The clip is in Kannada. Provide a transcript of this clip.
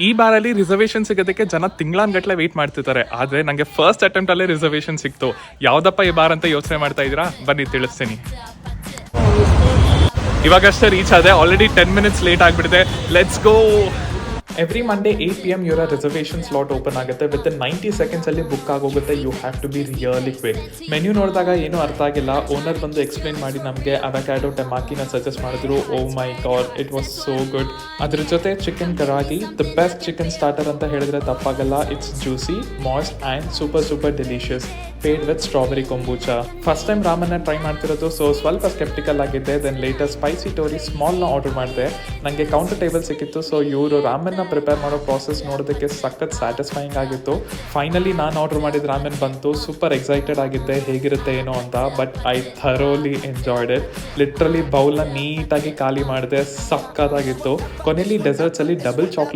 ಈ ಬಾರಲ್ಲಿ ರಿಸರ್ವೇಶನ್ ಸಿಗೋದಕ್ಕೆ ಜನ ತಿಂಗಳಾನ್ಗಟ್ಲೆ ವೆಯ್ಟ್ ಮಾಡ್ತಿದ್ದಾರೆ. ಆದರೆ ನನಗೆ ಫಸ್ಟ್ ಅಟೆಂಪ್ಟ್ ಅಲ್ಲೇ ರಿಸರ್ವೇಶನ್ ಸಿಕ್ತು. ಯಾವುದಪ್ಪ ಈ ಬಾರ್ ಅಂತ ಯೋಚನೆ ಮಾಡ್ತಾ ಇದ್ದೀರಾ? ಬನ್ನಿ ತಿಳಿಸ್ತೀನಿ. ಇವಾಗಷ್ಟೇ ರೀಚ್ ಆದೆ. ಆಲ್ರೆಡಿ 10 minutes ಲೇಟ್ ಆಗಿಬಿಟ್ಟಿದೆ. Let's go. Every Monday 8 PM ಇವರ ರಿಸರ್ವೇಷನ್ ಸ್ಲಾಟ್ ಓಪನ್ ಆಗುತ್ತೆ. ವಿತ್ 90 seconds ಅಲ್ಲಿ ಬುಕ್ ಆಗೋಗುತ್ತೆ. You have to be really quick. Menu ನೋಡಿದಾಗ ಏನೂ ಅರ್ಥ ಆಗಿಲ್ಲ. ಓನರ್ ಬಂದು ಎಕ್ಸ್ಪ್ಲೈನ್ ಮಾಡಿ ನಮಗೆ ಅವಕ್ಯಾಡೋ ಟೆಮಾಕಿನ ಸಜೆಸ್ಟ್ ಮಾಡಿದ್ರು. Oh my God, it was so good. ಅದ್ರ ಜೊತೆ chicken karaage, the best chicken starter ಅಂತ ಹೇಳಿದ್ರೆ ತಪ್ಪಾಗಲ್ಲ. It's juicy, moist and super delicious. Paired with strawberry kombucha. First time ರಾಮನ್ನ ಟ್ರೈ ಮಾಡ್ತಿರೋದು, ಸೊ ಸ್ವಲ್ಪ ಸ್ಕೆಪ್ಟಿಕಲ್ ಆಗಿದ್ದೆ. ದೆನ್ ಲೇಟರ್ ಸ್ಪೈಸಿ ಟೋರಿ ಸ್ಮಾಲ್ನ ಆರ್ಡರ್ ಮಾಡಿದೆ. ನನಗೆ ಕೌಂಟರ್ ಟೇಬಲ್ ಸಿಕ್ಕಿತ್ತು. ಸೊ ಇವರು ರಾಮನ್ನ ಪ್ರಿಪೇರ್ ಮಾಡೋ ಪ್ರಾಸೆಸ್ ನೋಡೋದಕ್ಕೆ ಸಖತ್ ಸ್ಯಾಟಿಸ್ಫೈಯಿಂಗ್ ಆಗಿತ್ತು. ಫೈನಲಿ ನಾನು ಆರ್ಡರ್ ಮಾಡಿದ ರಾಮೆನ್ ಬಂತು. ಸೂಪರ್ ಎಕ್ಸೈಟೆಡ್ ಆಗಿದ್ದೆ ಹೇಗಿರುತ್ತೆ ಏನೋ ಅಂತ. But I thoroughly enjoyed it. Literally ಬೌಲ್ನ ನೀಟಾಗಿ ಖಾಲಿ ಮಾಡಿದೆ. ಸಕ್ಕತ್ತಾಗಿತ್ತು. ಕೊನೆಯಲ್ಲಿ ಡೆಸರ್ಟ್ಸಲ್ಲಿ ಡಬಲ್ ಚಾಕ್ಲೇಟ್